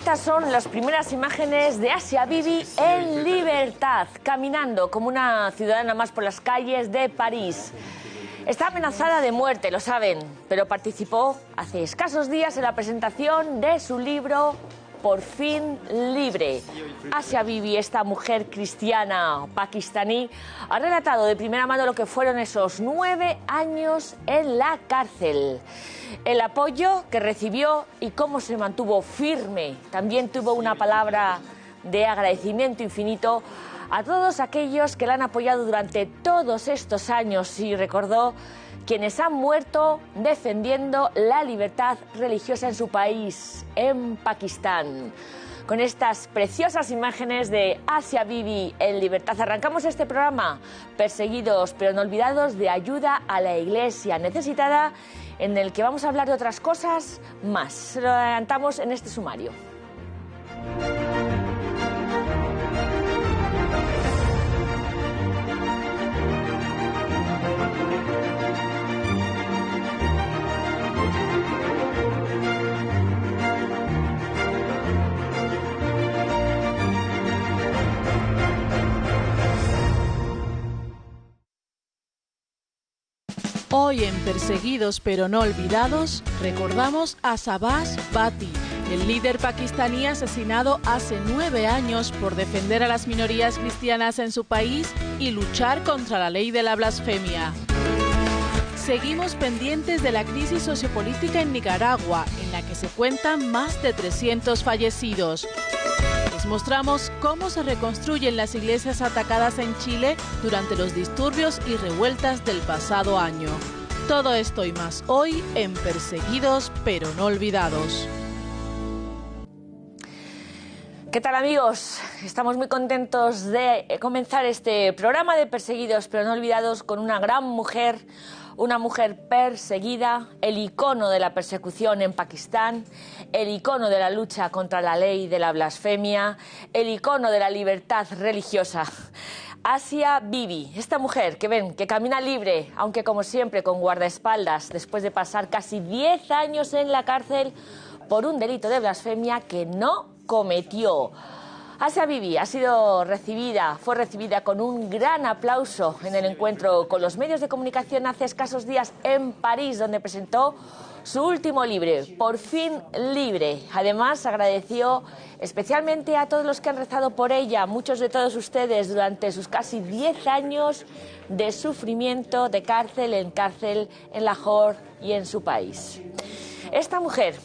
Estas son las primeras imágenes de Asia Bibi en libertad, caminando como una ciudadana más por las calles de París. Está amenazada de muerte, lo saben, pero participó hace escasos días en la presentación de su libro Por fin libre. Asia Bibi, esta mujer cristiana pakistaní, ha relatado de primera mano lo que fueron esos 9 años en la cárcel. El apoyo que recibió y cómo se mantuvo firme. También tuvo una palabra de agradecimiento infinito a todos aquellos que la han apoyado durante todos estos años y recordó quienes han muerto defendiendo la libertad religiosa en su país, en Pakistán. Con estas preciosas imágenes de Asia Bibi en libertad arrancamos este programa, Perseguidos pero no olvidados, de ayuda a la iglesia necesitada, en el que vamos a hablar de otras cosas más. Lo adelantamos en este sumario. Hoy en Perseguidos pero no olvidados, recordamos a Shahbaz Bhatti, el líder pakistaní asesinado hace 9 años por defender a las minorías cristianas en su país y luchar contra la ley de la blasfemia. Seguimos pendientes de la crisis sociopolítica en Nicaragua, en la que se cuentan más de 300 fallecidos. Les mostramos cómo se reconstruyen las iglesias atacadas en Chile durante los disturbios y revueltas del pasado año. Todo esto y más hoy en Perseguidos pero no olvidados. ¿Qué tal, amigos? Estamos muy contentos de comenzar este programa de Perseguidos pero no olvidados con una gran mujer. Una mujer perseguida, el icono de la persecución en Pakistán, el icono de la lucha contra la ley de la blasfemia, el icono de la libertad religiosa. Asia Bibi, esta mujer que ven, que camina libre, aunque como siempre con guardaespaldas, después de pasar casi 10 años en la cárcel por un delito de blasfemia que no cometió. Asia Bibi fue recibida con un gran aplauso en el encuentro con los medios de comunicación hace escasos días en París, donde presentó su último libro, Por fin libre. Además, agradeció especialmente a todos los que han rezado por ella, muchos de todos ustedes, durante sus casi 10 años de sufrimiento, de cárcel en Lahore y en su país. Esta mujer,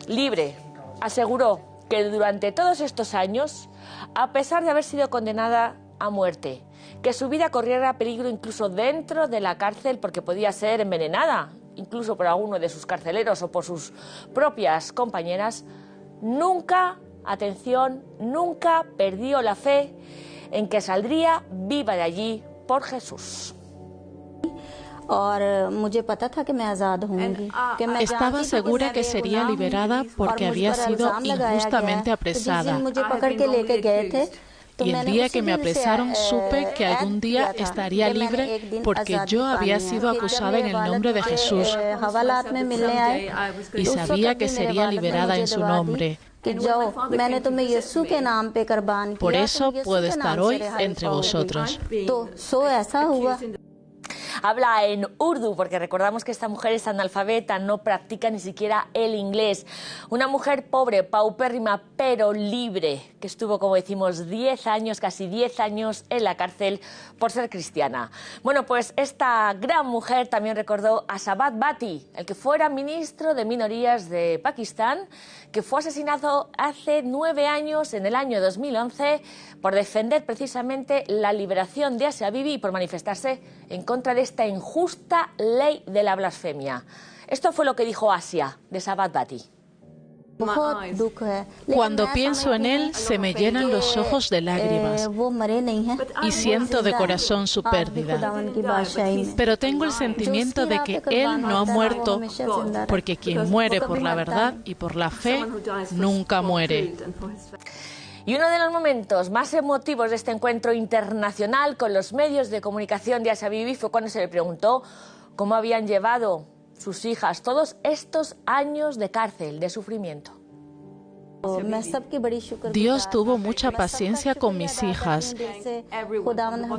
libre, aseguró que durante todos estos años, a pesar de haber sido condenada a muerte, que su vida corriera peligro incluso dentro de la cárcel porque podía ser envenenada, incluso por alguno de sus carceleros o por sus propias compañeras, nunca perdió la fe en que saldría viva de allí por Jesús. Estaba segura que sería liberada porque había sido injustamente apresada. Y el día que me apresaron supe que algún día estaría libre porque yo había sido acusada en el nombre de Jesús y sabía que sería liberada en su nombre. Por eso puedo estar hoy entre vosotros. Habla en urdu, porque recordamos que esta mujer es analfabeta, no practica ni siquiera el inglés. Una mujer pobre, paupérrima, pero libre, que estuvo, como decimos, 10 años, casi 10 años en la cárcel por ser cristiana. Bueno, pues esta gran mujer también recordó a Shahbaz Bhatti, el que fuera ministro de Minorías de Pakistán, que fue asesinado hace 9 años, en el año 2011, por defender precisamente la liberación de Asia Bibi y por manifestarse en contra de esta injusta ley de la blasfemia. Esto fue lo que dijo Asia de Shahbaz Bhatti. Cuando pienso en él, se me llenan los ojos de lágrimas y siento de corazón su pérdida. Pero tengo el sentimiento de que él no ha muerto, porque quien muere por la verdad y por la fe nunca muere. Y uno de los momentos más emotivos de este encuentro internacional con los medios de comunicación de Asia Bibi fue cuando se le preguntó cómo habían llevado sus hijas todos estos años de cárcel, de sufrimiento. Dios tuvo mucha paciencia con mis hijas.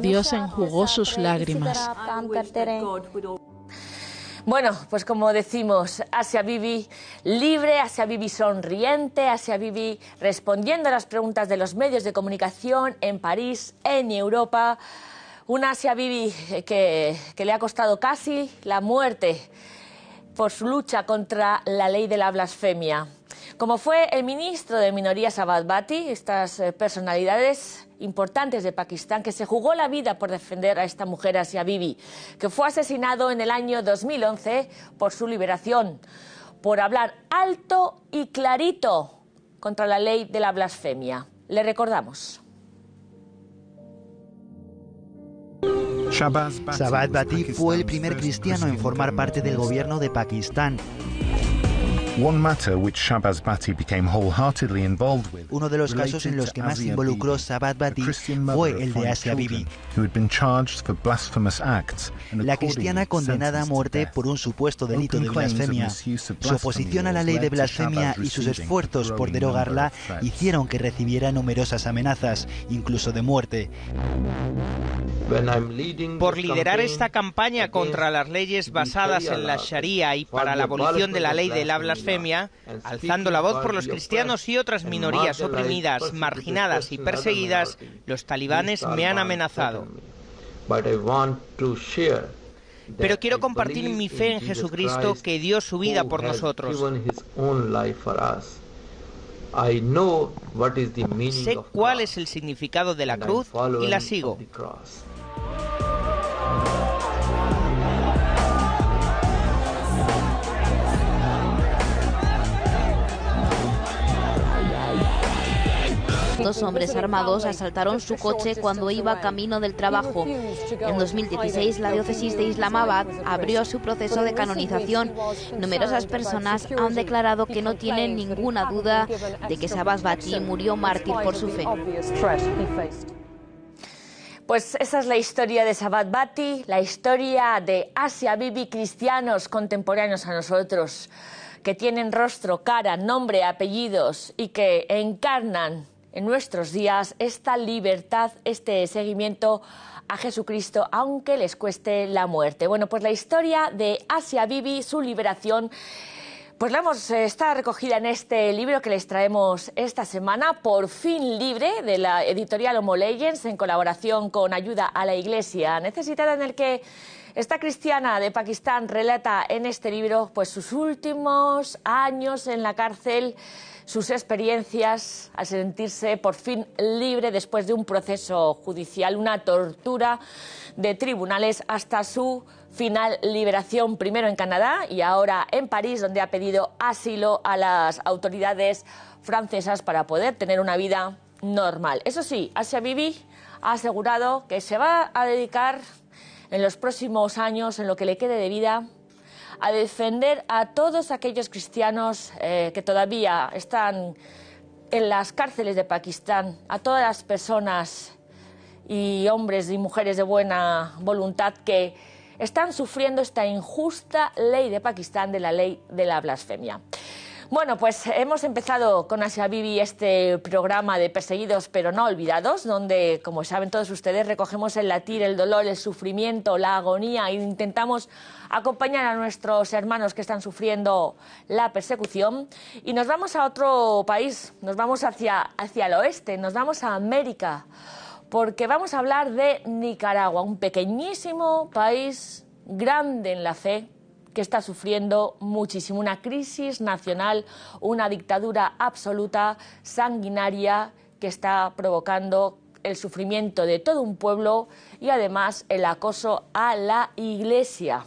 Dios enjugó sus lágrimas. Bueno, pues como decimos, Asia Bibi libre, Asia Bibi sonriente, Asia Bibi respondiendo a las preguntas de los medios de comunicación en París, en Europa. Una Asia Bibi que le ha costado casi la muerte por su lucha contra la ley de la blasfemia. Como fue el ministro de Minorías Sabat Bhatti, estas personalidades importantes de Pakistán, que se jugó la vida por defender a esta mujer Asia Bibi, que fue asesinado en el año 2011 por su liberación, por hablar alto y clarito contra la ley de la blasfemia. Le recordamos. Sabat Bhatti fue el primer cristiano en formar parte del gobierno de Pakistán. Uno de los casos en los que más se involucró Sabat Bhatti fue el de Asia Bibi, la cristiana condenada a muerte por un supuesto delito de blasfemia. Su oposición a la ley de blasfemia y sus esfuerzos por derogarla hicieron que recibiera numerosas amenazas, incluso de muerte. Por liderar esta campaña contra las leyes basadas en la Sharia y para la abolición de la ley de la blasfemia, alzando la voz por los cristianos y otras minorías oprimidas, marginadas y perseguidas, los talibanes me han amenazado. Pero quiero compartir mi fe en Jesucristo, que dio su vida por nosotros. Sé cuál es el significado de la cruz y la sigo. Dos hombres armados asaltaron su coche cuando iba camino del trabajo. En 2016, la diócesis de Islamabad abrió su proceso de canonización. Numerosas personas han declarado que no tienen ninguna duda de que Sabat Bhatti murió mártir por su fe. Pues esa es la historia de Sabat Bhatti, la historia de Asia Bibi, cristianos contemporáneos a nosotros, que tienen rostro, cara, nombre, apellidos y que encarnan en nuestros días esta libertad, este seguimiento a Jesucristo, aunque les cueste la muerte. Bueno, pues la historia de Asia Bibi, su liberación, pues está recogida en este libro que les traemos esta semana, Por fin libre, de la editorial Homo Legends, en colaboración con Ayuda a la Iglesia Necesitada, en el que esta cristiana de Pakistán relata en este libro pues sus últimos años en la cárcel, sus experiencias al sentirse por fin libre después de un proceso judicial, una tortura de tribunales hasta su final liberación, primero en Canadá y ahora en París, donde ha pedido asilo a las autoridades francesas para poder tener una vida normal. Eso sí, Asia Bibi ha asegurado que se va a dedicar en los próximos años, en lo que le quede de vida, a defender a todos aquellos cristianos que todavía están en las cárceles de Pakistán, a todas las personas y hombres y mujeres de buena voluntad que están sufriendo esta injusta ley de Pakistán, de la ley de la blasfemia. Bueno, pues hemos empezado con Asia Bibi este programa de Perseguidos pero no olvidados, donde, como saben todos ustedes, recogemos el latir, el dolor, el sufrimiento, la agonía e intentamos acompañar a nuestros hermanos que están sufriendo la persecución. Y nos vamos a otro país, nos vamos hacia el oeste, nos vamos a América, porque vamos a hablar de Nicaragua, un pequeñísimo país grande en la fe, que está sufriendo muchísimo, una crisis nacional, una dictadura absoluta, sanguinaria, que está provocando el sufrimiento de todo un pueblo y además el acoso a la Iglesia.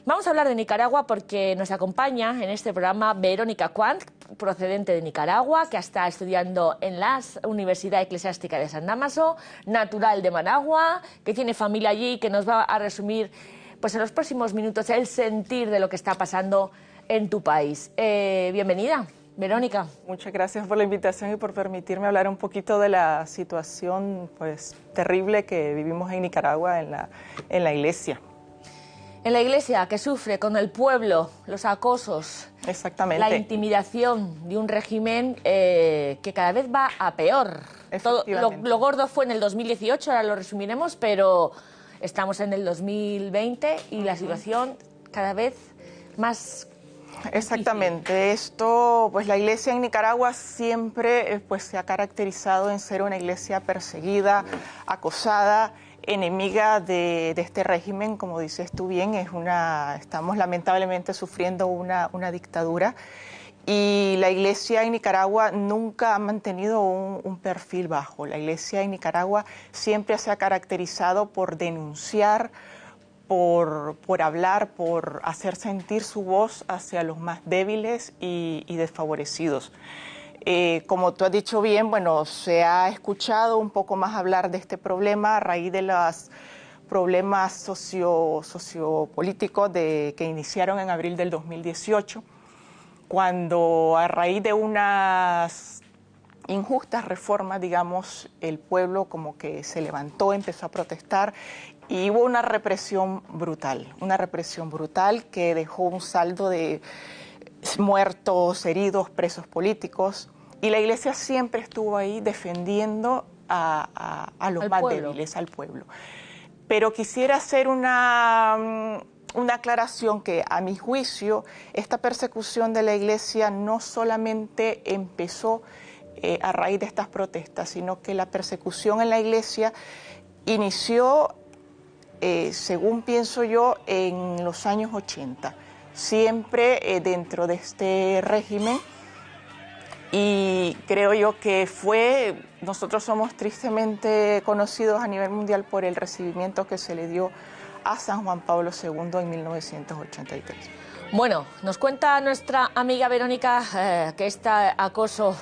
Vamos a hablar de Nicaragua porque nos acompaña en este programa Verónica Quant, procedente de Nicaragua, que está estudiando en la Universidad Eclesiástica de San Dámaso, natural de Managua, que tiene familia allí, que nos va a resumir pues en los próximos minutos el sentir de lo que está pasando en tu país. Bienvenida, Verónica. Muchas gracias por la invitación y por permitirme hablar un poquito de la situación pues terrible que vivimos en Nicaragua en la iglesia. En la Iglesia, que sufre con el pueblo los acosos, exactamente, la intimidación de un régimen que cada vez va a peor. Todo, lo gordo fue en el 2018, ahora lo resumiremos, pero estamos en el 2020 y la situación cada vez más exactamente difícil. Esto, pues la Iglesia en Nicaragua siempre pues se ha caracterizado en ser una iglesia perseguida, acosada, enemiga de este régimen. Como dices tú bien, estamos lamentablemente sufriendo una dictadura, y la Iglesia en Nicaragua nunca ha mantenido un perfil bajo. La Iglesia en Nicaragua siempre se ha caracterizado por denunciar, por hablar, por hacer sentir su voz hacia los más débiles y desfavorecidos. Como tú has dicho bien, bueno, se ha escuchado un poco más hablar de este problema a raíz de los problemas sociopolíticos que iniciaron en abril del 2018, cuando a raíz de unas injustas reformas, digamos, el pueblo como que se levantó, empezó a protestar, y hubo una represión brutal que dejó un saldo de muertos, heridos, presos políticos, y la Iglesia siempre estuvo ahí defendiendo a los más débiles, al pueblo. Pero quisiera hacer una aclaración, que a mi juicio esta persecución de la Iglesia no solamente empezó a raíz de estas protestas, sino que la persecución en la Iglesia inició, según pienso yo, en los años 80, siempre dentro de este régimen, y creo yo que nosotros somos tristemente conocidos a nivel mundial por el recibimiento que se le dio a San Juan Pablo II en 1983. Bueno, nos cuenta nuestra amiga Verónica que este acoso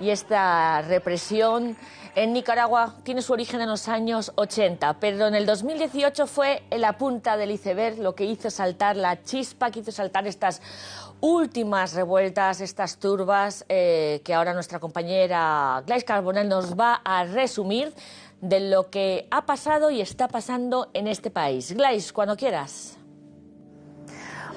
y esta represión en Nicaragua tiene su origen en los años 80, pero en el 2018 fue en la punta del iceberg lo que hizo saltar la chispa, que hizo saltar estas últimas revueltas, estas turbas que ahora nuestra compañera Gladys Carbonell nos va a resumir de lo que ha pasado y está pasando en este país. Gladys, cuando quieras.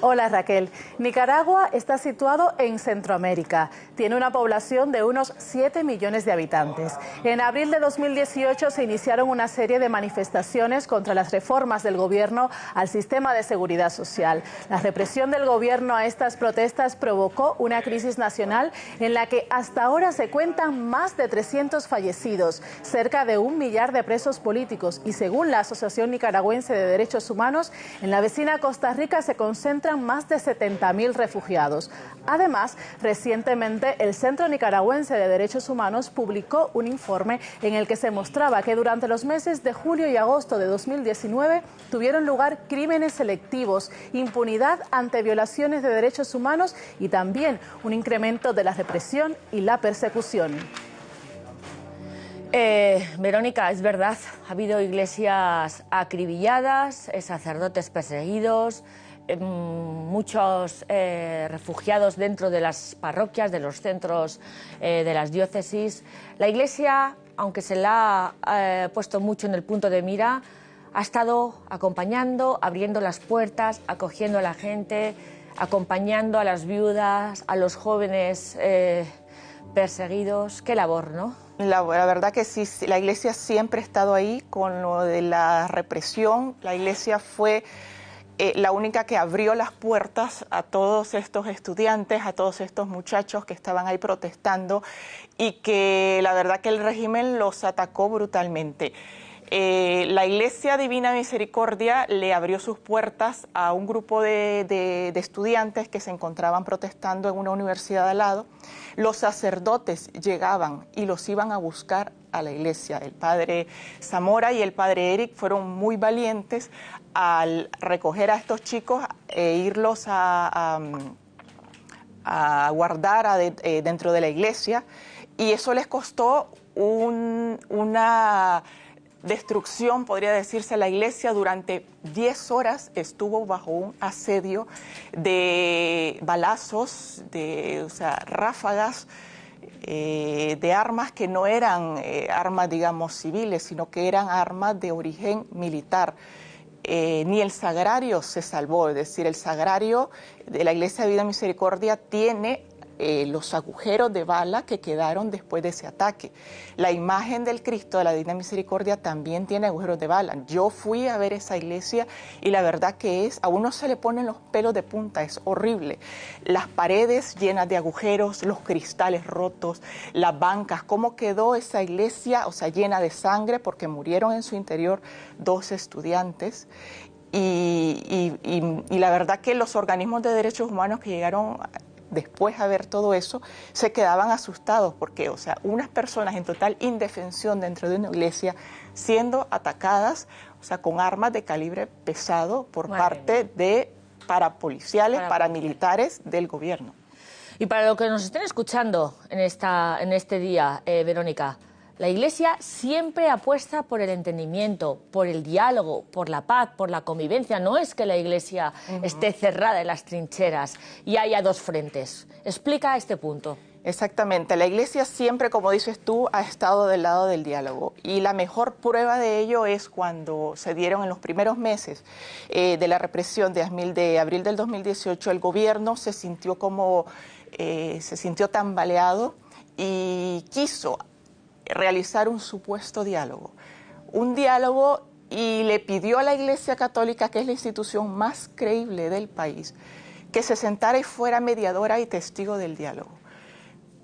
Hola Raquel. Nicaragua está situado en Centroamérica. Tiene una población de unos 7 millones de habitantes. En abril de 2018 se iniciaron una serie de manifestaciones contra las reformas del gobierno al sistema de seguridad social. La represión del gobierno a estas protestas provocó una crisis nacional en la que hasta ahora se cuentan más de 300 fallecidos, cerca de 1 millar de presos políticos, y según la Asociación Nicaragüense de Derechos Humanos, en la vecina Costa Rica se concentran más de 70.000 refugiados. Además, recientemente el Centro Nicaragüense de Derechos Humanos publicó un informe en el que se mostraba que durante los meses de julio y agosto de 2019 tuvieron lugar crímenes selectivos, impunidad ante violaciones de derechos humanos y también un incremento de la represión y la persecución. Verónica, es verdad, ha habido iglesias acribilladas, sacerdotes perseguidos, muchos refugiados dentro de las parroquias, de los centros de las diócesis. La Iglesia, aunque se la ha puesto mucho en el punto de mira, ha estado acompañando, abriendo las puertas, acogiendo a la gente, acompañando a las viudas, a los jóvenes perseguidos. Qué labor, ¿no? La verdad que sí, la Iglesia siempre ha estado ahí con lo de la represión. La Iglesia fue la única que abrió las puertas a todos estos estudiantes, a todos estos muchachos que estaban ahí protestando, y que la verdad que el régimen los atacó brutalmente. La Iglesia Divina Misericordia le abrió sus puertas a un grupo de estudiantes que se encontraban protestando en una universidad al lado. Los sacerdotes llegaban y los iban a buscar a la iglesia. El padre Zamora y el padre Eric fueron muy valientes al recoger a estos chicos e irlos a guardar dentro de la iglesia, y eso les costó una destrucción, podría decirse. La iglesia durante 10 horas estuvo bajo un asedio de balazos, ráfagas de armas que no eran armas, digamos, civiles, sino que eran armas de origen militar. ni el sagrario se salvó, es decir, el sagrario de la Iglesia de Vida y Misericordia tiene los agujeros de bala que quedaron después de ese ataque. La imagen del Cristo de la Divina Misericordia también tiene agujeros de bala. Yo fui a ver esa iglesia y la verdad que a uno se le ponen los pelos de punta, es horrible. Las paredes llenas de agujeros, los cristales rotos, las bancas, cómo quedó esa iglesia, o sea, llena de sangre porque murieron en su interior 2 estudiantes. Y la verdad que los organismos de derechos humanos que llegaron después a ver todo eso, se quedaban asustados porque, o sea, unas personas en total indefensión dentro de una iglesia siendo atacadas, o sea, con armas de calibre pesado por parte de parapoliciales, paramilitares del gobierno. Y para los que nos estén escuchando en este día, Verónica, la Iglesia siempre apuesta por el entendimiento, por el diálogo, por la paz, por la convivencia. No es que la Iglesia esté cerrada en las trincheras y haya 2 frentes. Explica este punto. Exactamente. La Iglesia siempre, como dices tú, ha estado del lado del diálogo. Y la mejor prueba de ello es cuando se dieron en los primeros meses de la represión de abril del 2018, el gobierno se sintió tambaleado y quiso realizar un supuesto diálogo. Un diálogo, y le pidió a la Iglesia Católica, que es la institución más creíble del país, que se sentara y fuera mediadora y testigo del diálogo.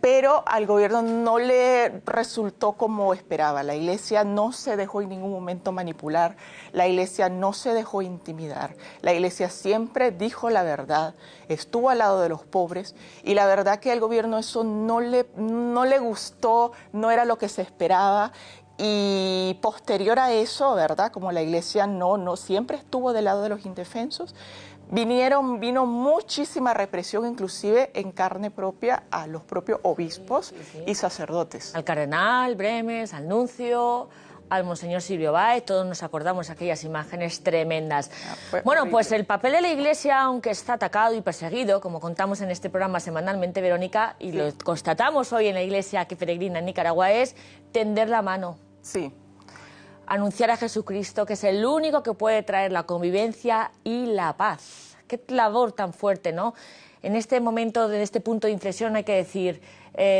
Pero al gobierno no le resultó como esperaba. La Iglesia no se dejó en ningún momento manipular, la Iglesia no se dejó intimidar. La Iglesia siempre dijo la verdad, estuvo al lado de los pobres, y la verdad que al gobierno eso no le gustó, no era lo que se esperaba. Y posterior a eso, ¿verdad? Como la Iglesia no siempre estuvo del lado de los indefensos, vino muchísima represión, inclusive en carne propia, a los propios obispos y sacerdotes. Al cardenal Bremes, al nuncio, al monseñor Silvio Báez, todos nos acordamos de aquellas imágenes tremendas. Bueno, pues el papel de la Iglesia, aunque está atacado y perseguido, como contamos en este programa semanalmente, Verónica, y lo constatamos hoy en la Iglesia que peregrina en Nicaragua, es tender la mano. Sí. Anunciar a Jesucristo, que es el único que puede traer la convivencia y la paz. Qué labor tan fuerte, ¿no? En este momento, desde este punto de inflexión, hay que decir,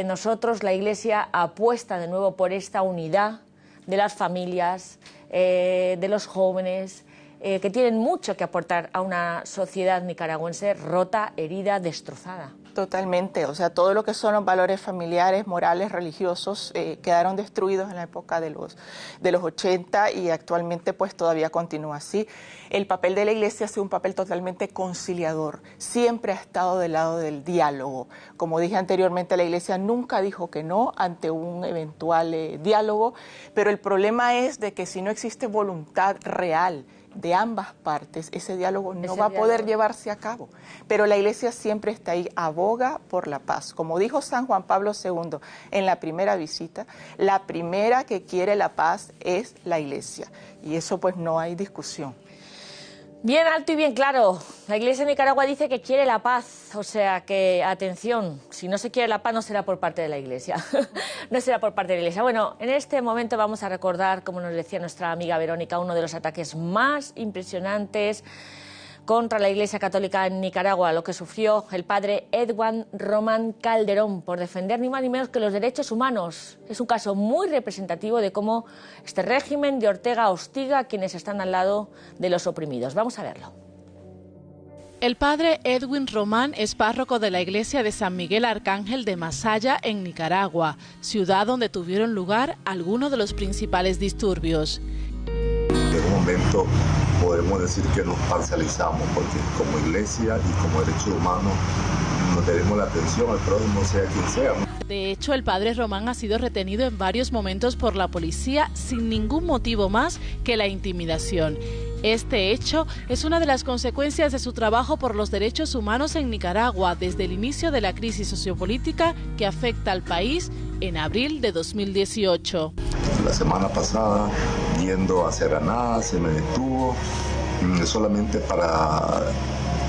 nosotros, la Iglesia, apuesta de nuevo por esta unidad de las familias, de los jóvenes, que tienen mucho que aportar a una sociedad nicaragüense rota, herida, destrozada. Totalmente, o sea, todo lo que son los valores familiares, morales, religiosos, quedaron destruidos en la época de los 80 y actualmente pues todavía continúa así. El papel de la Iglesia ha sido un papel totalmente conciliador, siempre ha estado del lado del diálogo. Como dije anteriormente, la Iglesia nunca dijo que no ante un eventual diálogo, pero el problema es de que si no existe voluntad real de ambas partes, ese diálogo no va a poder llevarse a cabo. Pero la Iglesia siempre está ahí, aboga por la paz. Como dijo San Juan Pablo II en la primera visita, la primera que quiere la paz es la Iglesia. Y eso pues no hay discusión. Bien alto y bien claro. La Iglesia de Nicaragua dice que quiere la paz, o sea que, atención, si no se quiere la paz no será por parte de la Iglesia, no será por parte de la Iglesia. Bueno, en este momento vamos a recordar, como nos decía nuestra amiga Verónica, uno de los ataques más impresionantes contra la Iglesia Católica en Nicaragua, lo que sufrió el padre Edwin Román Calderón por defender ni más ni menos que los derechos humanos. Es un caso muy representativo de cómo este régimen de Ortega hostiga a quienes están al lado de los oprimidos. Vamos a verlo. El padre Edwin Román es párroco de la iglesia de San Miguel Arcángel de Masaya, en Nicaragua, ciudad donde tuvieron lugar algunos de los principales disturbios. En un momento podemos decir que nos parcializamos, porque como iglesia y como derechos humanos nos debemos la atención al prójimo, sea quien sea. De hecho, el padre Román ha sido retenido en varios momentos por la policía sin ningún motivo más que la intimidación. Este hecho es una de las consecuencias de su trabajo por los derechos humanos en Nicaragua desde el inicio de la crisis sociopolítica que afecta al país en abril de 2018. La semana pasada, yendo hacia Granada, se me detuvo solamente para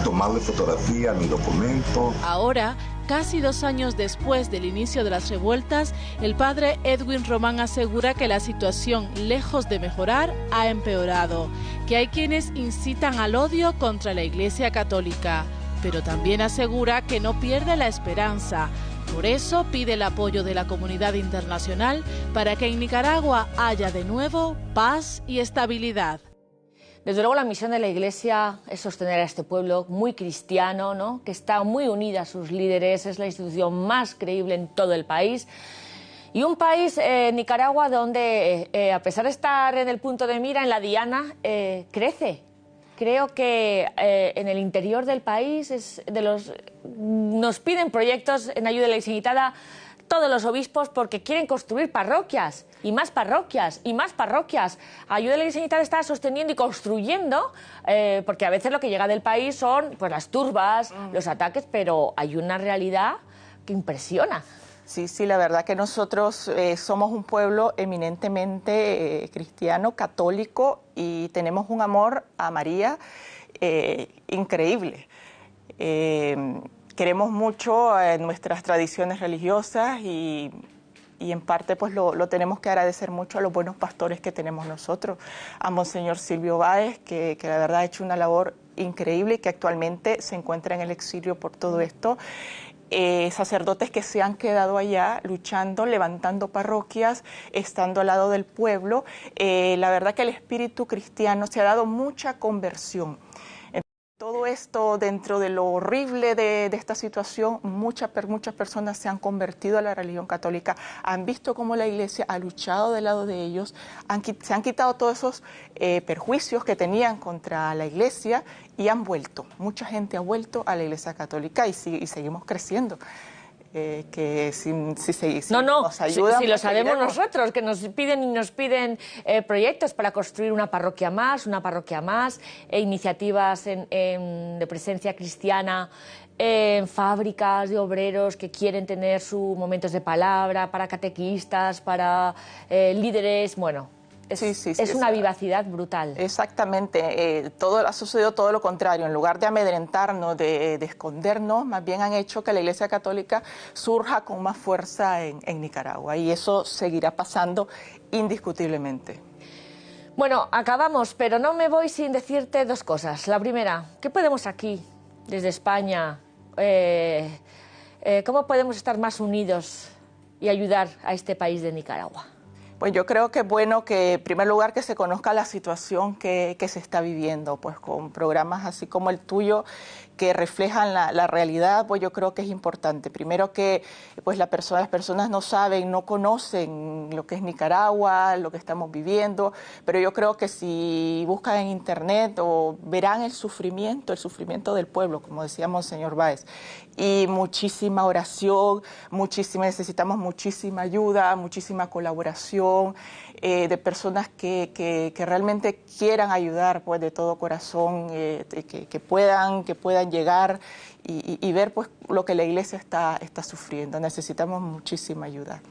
tomarle fotografía a mi documento. Ahora, casi 2 años después del inicio de las revueltas, el padre Edwin Román asegura que la situación, lejos de mejorar, ha empeorado, que hay quienes incitan al odio contra la Iglesia Católica, pero también asegura que no pierde la esperanza. Por eso pide el apoyo de la comunidad internacional para que en Nicaragua haya de nuevo paz y estabilidad. Desde luego la misión de la Iglesia es sostener a este pueblo muy cristiano, ¿no?, que está muy unida a sus líderes, es la institución más creíble en todo el país. Y un país, Nicaragua, donde a pesar de estar en el punto de mira, en la diana, crece. Creo que en el interior del país nos piden proyectos en ayuda ilimitada todos los obispos porque quieren construir parroquias y más parroquias y más parroquias. Ayuda ilimitada está sosteniendo y construyendo porque a veces lo que llega del país son pues las turbas, los ataques, pero hay una realidad que impresiona. Sí, la verdad que nosotros somos un pueblo eminentemente cristiano, católico, y tenemos un amor a María increíble. Queremos mucho nuestras tradiciones religiosas y en parte pues lo tenemos que agradecer mucho a los buenos pastores que tenemos nosotros, a Monseñor Silvio Báez, que la verdad ha hecho una labor increíble y que actualmente se encuentra en el exilio por todo esto. Sacerdotes que se han quedado allá luchando, levantando parroquias, estando al lado del pueblo. La verdad que el espíritu cristiano se ha dado mucha conversión. Todo esto, dentro de lo horrible de esta situación, muchas personas se han convertido a la religión católica, han visto cómo la Iglesia ha luchado del lado de ellos, se han quitado todos esos perjuicios que tenían contra la Iglesia y han vuelto. Mucha gente ha vuelto a la Iglesia Católica y seguimos creciendo. Que si nos ayudan, si lo sabemos nosotros, que nos piden proyectos para construir una parroquia más, iniciativas de presencia cristiana en fábricas de obreros que quieren tener sus momentos de palabra, para catequistas, para líderes, bueno. Es una vivacidad brutal. Exactamente. Ha sucedido todo lo contrario. En lugar de amedrentarnos, de escondernos, más bien han hecho que la Iglesia Católica surja con más fuerza en Nicaragua. Y eso seguirá pasando indiscutiblemente. Bueno, acabamos, pero no me voy sin decirte dos cosas. La primera, ¿qué podemos aquí, desde España? ¿Cómo podemos estar más unidos y ayudar a este país de Nicaragua? Pues yo creo que es bueno que, en primer lugar, que se conozca la situación que se está viviendo, pues con programas así como el tuyo, que reflejan la realidad, pues yo creo que es importante. Primero que pues las personas no saben, no conocen lo que es Nicaragua, lo que estamos viviendo, pero yo creo que si buscan en internet verán el sufrimiento del pueblo, como decía Monseñor Báez, y muchísima oración, necesitamos muchísima ayuda, muchísima colaboración de personas que realmente quieran ayudar pues de todo corazón, que puedan llegar y ver pues lo que la Iglesia está sufriendo. Necesitamos muchísima ayuda.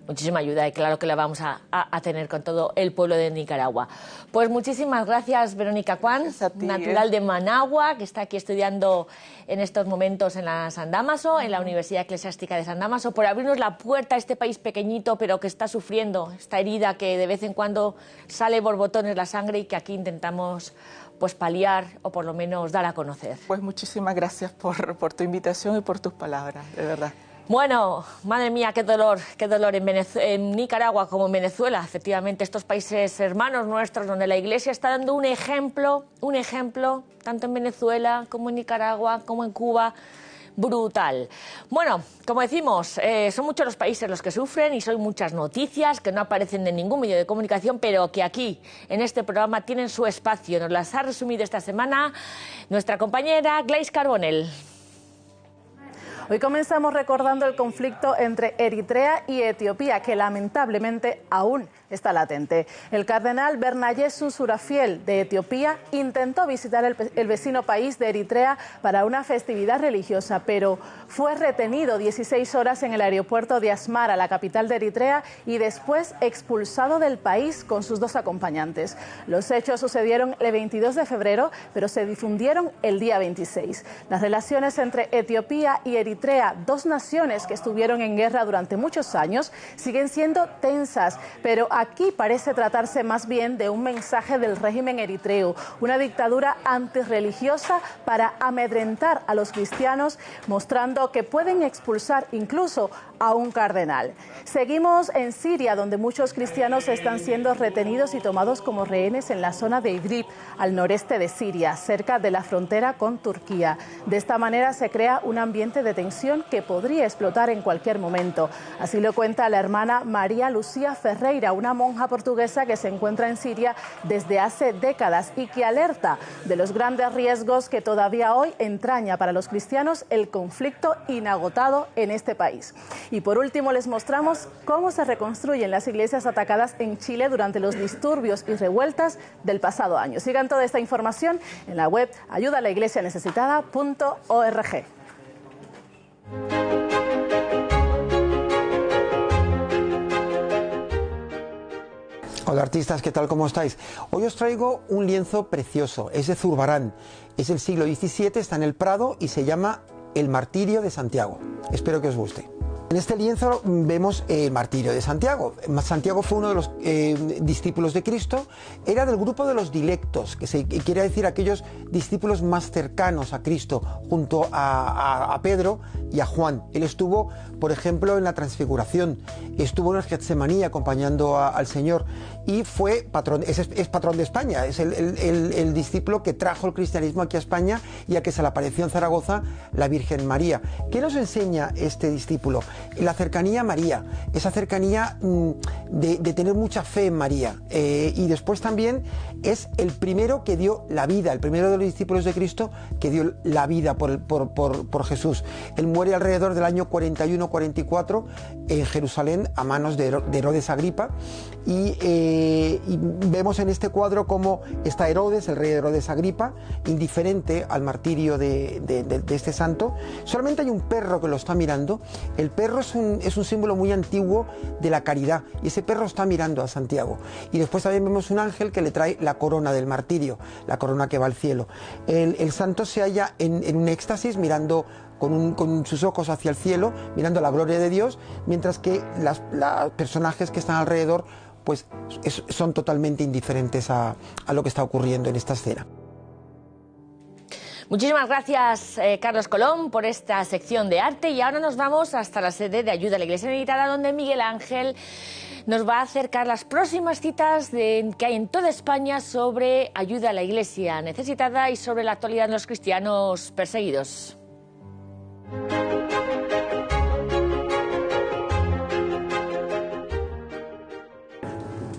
Muchísima ayuda y claro que la vamos a tener con todo el pueblo de Nicaragua. Pues muchísimas gracias, Verónica Cuán, natural de Managua, que está aquí estudiando en estos momentos en la San Dámaso, en la Universidad Eclesiástica de San Dámaso, por abrirnos la puerta a este país pequeñito, pero que está sufriendo esta herida que de vez en cuando sale borbotones la sangre y que aquí intentamos pues paliar o por lo menos dar a conocer. Pues muchísimas gracias por tu invitación y por tus palabras, de verdad. Bueno, madre mía, qué dolor en Nicaragua como en Venezuela, efectivamente, estos países hermanos nuestros donde la Iglesia está dando un ejemplo, tanto en Venezuela como en Nicaragua, como en Cuba, brutal. Bueno, como decimos, son muchos los países los que sufren y son muchas noticias que no aparecen en ningún medio de comunicación, pero que aquí, en este programa, tienen su espacio. Nos las ha resumido esta semana nuestra compañera Gleice Carbonell. Hoy comenzamos recordando el conflicto entre Eritrea y Etiopía, que lamentablemente aún está latente. El cardenal Bernayesu Surafiel de Etiopía intentó visitar el vecino país de Eritrea para una festividad religiosa, pero fue retenido 16 horas en el aeropuerto de Asmara, la capital de Eritrea, y después expulsado del país con sus 2 acompañantes. Los hechos sucedieron el 22 de febrero, pero se difundieron el día 26. Las relaciones entre Etiopía y Eritrea Eritrea, dos naciones que estuvieron en guerra durante muchos años, siguen siendo tensas, pero aquí parece tratarse más bien de un mensaje del régimen eritreo, una dictadura antirreligiosa para amedrentar a los cristianos, mostrando que pueden expulsar incluso a un cardenal. Seguimos en Siria, donde muchos cristianos están siendo retenidos y tomados como rehenes en la zona de Idlib, al noreste de Siria, cerca de la frontera con Turquía. De esta manera se crea un ambiente de tensión que podría explotar en cualquier momento. Así lo cuenta la hermana María Lucía Ferreira, una monja portuguesa que se encuentra en Siria desde hace décadas y que alerta de los grandes riesgos que todavía hoy entraña para los cristianos el conflicto inagotado en este país. Y por último les mostramos cómo se reconstruyen las iglesias atacadas en Chile durante los disturbios y revueltas del pasado año. Sigan toda esta información en la web ayudalaiglesianecesitada.org. Hola artistas, ¿qué tal? ¿Cómo estáis? Hoy os traigo un lienzo precioso, es de Zurbarán, es del siglo XVII, está en el Prado y se llama El martirio de Santiago. Espero que os guste. En este lienzo vemos el martirio de Santiago. Santiago fue uno de los discípulos de Cristo, era del grupo de los dilectos, que quiere decir aquellos discípulos más cercanos a Cristo, junto a Pedro y a Juan. Él estuvo, por ejemplo, en la Transfiguración, estuvo en el Getsemaní acompañando al Señor y fue patrón, es patrón de España, es el discípulo que trajo el cristianismo aquí a España y a que se le apareció en Zaragoza la Virgen María. ¿Qué nos enseña este discípulo? La cercanía a María, esa cercanía de tener mucha fe en María, y después también es el primero que dio la vida, el primero de los discípulos de Cristo que dio la vida por Jesús. Él muere alrededor del año 41-44 en Jerusalén a manos de Herodes Agripa y vemos en este cuadro cómo está Herodes, el rey Herodes Agripa, indiferente al martirio de este santo. Solamente hay un perro que lo está mirando. El perro es un símbolo muy antiguo de la caridad y ese perro está mirando a Santiago. Y después también vemos un ángel que le trae la corona del martirio, la corona que va al cielo. El santo se halla en un éxtasis mirando con sus ojos hacia el cielo, mirando la gloria de Dios, mientras que los personajes que están alrededor pues son totalmente indiferentes a lo que está ocurriendo en esta escena. Muchísimas gracias, Carlos Colón, por esta sección de arte. Y ahora nos vamos hasta la sede de Ayuda a la Iglesia Necesitada, donde Miguel Ángel nos va a acercar las próximas citas que hay en toda España sobre ayuda a la Iglesia necesitada y sobre la actualidad de los cristianos perseguidos.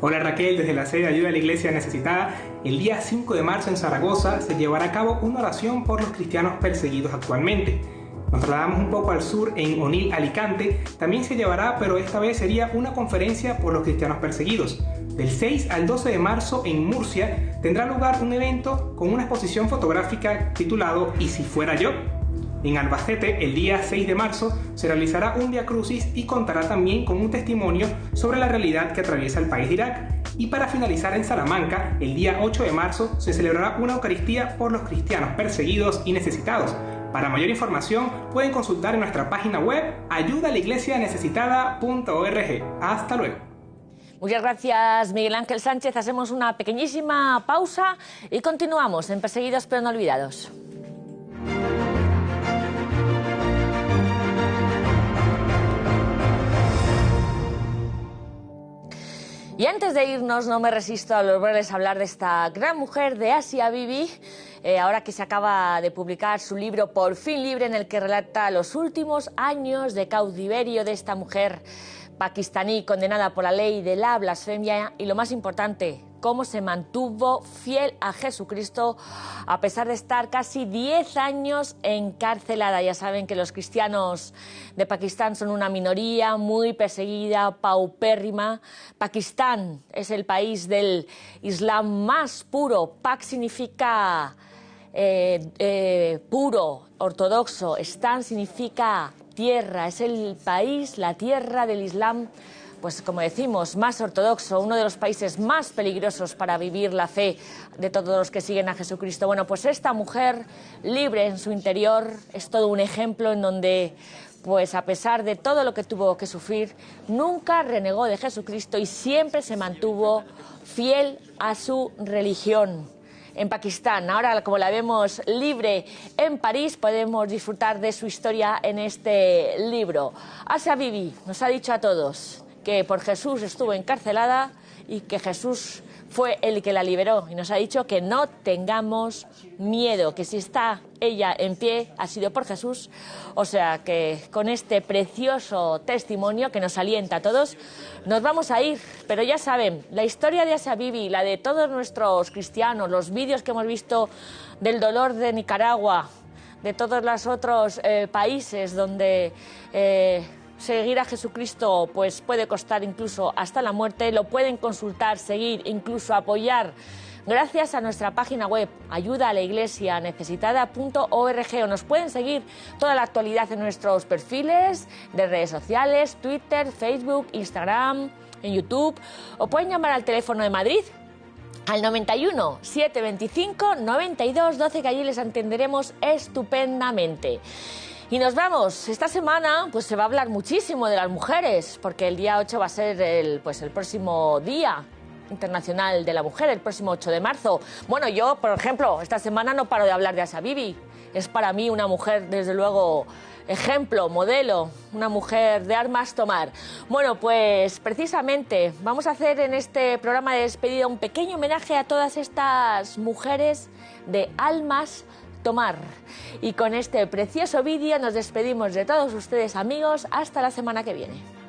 Hola Raquel, desde la sede de Ayuda a la Iglesia Necesitada, el día 5 de marzo en Zaragoza se llevará a cabo una oración por los cristianos perseguidos actualmente. Nos trasladamos un poco al sur, en Onil, Alicante, también se llevará, pero esta vez sería una conferencia por los cristianos perseguidos. Del 6 al 12 de marzo en Murcia tendrá lugar un evento con una exposición fotográfica titulado ¿Y si fuera yo? En Albacete, el día 6 de marzo, se realizará un Via Crucis y contará también con un testimonio sobre la realidad que atraviesa el país de Irak. Y para finalizar, en Salamanca, el día 8 de marzo, se celebrará una Eucaristía por los cristianos perseguidos y necesitados. Para mayor información, pueden consultar en nuestra página web ayudalaiglesianecesitada.org. Hasta luego. Muchas gracias, Miguel Ángel Sánchez. Hacemos una pequeñísima pausa y continuamos en Perseguidos pero no olvidados. Y antes de irnos, no me resisto a volverles a hablar de esta gran mujer, de Asia Bibi, ahora que se acaba de publicar su libro Por fin libre, en el que relata los últimos años de cautiverio de esta mujer pakistaní condenada por la ley de la blasfemia y, lo más importante, cómo se mantuvo fiel a Jesucristo a pesar de estar casi 10 años encarcelada. Ya saben que los cristianos de Pakistán son una minoría muy perseguida, paupérrima. Pakistán es el país del Islam más puro. Pak significa puro, ortodoxo. Stan significa tierra. Es el país, la tierra del Islam pues como decimos, más ortodoxo, uno de los países más peligrosos para vivir la fe de todos los que siguen a Jesucristo. Bueno, pues esta mujer libre en su interior es todo un ejemplo en donde, pues a pesar de todo lo que tuvo que sufrir, nunca renegó de Jesucristo y siempre se mantuvo fiel a su religión. En Pakistán, ahora como la vemos libre en París, podemos disfrutar de su historia en este libro. Asia Bibi nos ha dicho a todos que por Jesús estuvo encarcelada y que Jesús fue el que la liberó, y nos ha dicho que no tengamos miedo, que si está ella en pie ha sido por Jesús. O sea que con este precioso testimonio que nos alienta a todos, nos vamos a ir. Pero ya saben, la historia de Asia Bibi, la de todos nuestros cristianos, los vídeos que hemos visto del dolor de Nicaragua, de todos los otros países donde seguir a Jesucristo pues puede costar incluso hasta la muerte, lo pueden consultar, seguir, incluso apoyar gracias a nuestra página web ayudaalaiglesianecesitada.org, o nos pueden seguir toda la actualidad en nuestros perfiles de redes sociales, Twitter, Facebook, Instagram, en YouTube, o pueden llamar al teléfono de Madrid al 91 725 92 12, que allí les atenderemos estupendamente. Y nos vamos. Esta semana pues se va a hablar muchísimo de las mujeres, porque el día 8 va a ser el próximo Día Internacional de la Mujer, el próximo 8 de marzo. Bueno, yo, por ejemplo, esta semana no paro de hablar de Asia Bibi. Es para mí una mujer, desde luego, ejemplo, modelo, una mujer de armas tomar. Bueno, pues precisamente vamos a hacer en este programa de despedida un pequeño homenaje a todas estas mujeres de almas tomar. Y con este precioso vídeo nos despedimos de todos ustedes, amigos, hasta la semana que viene.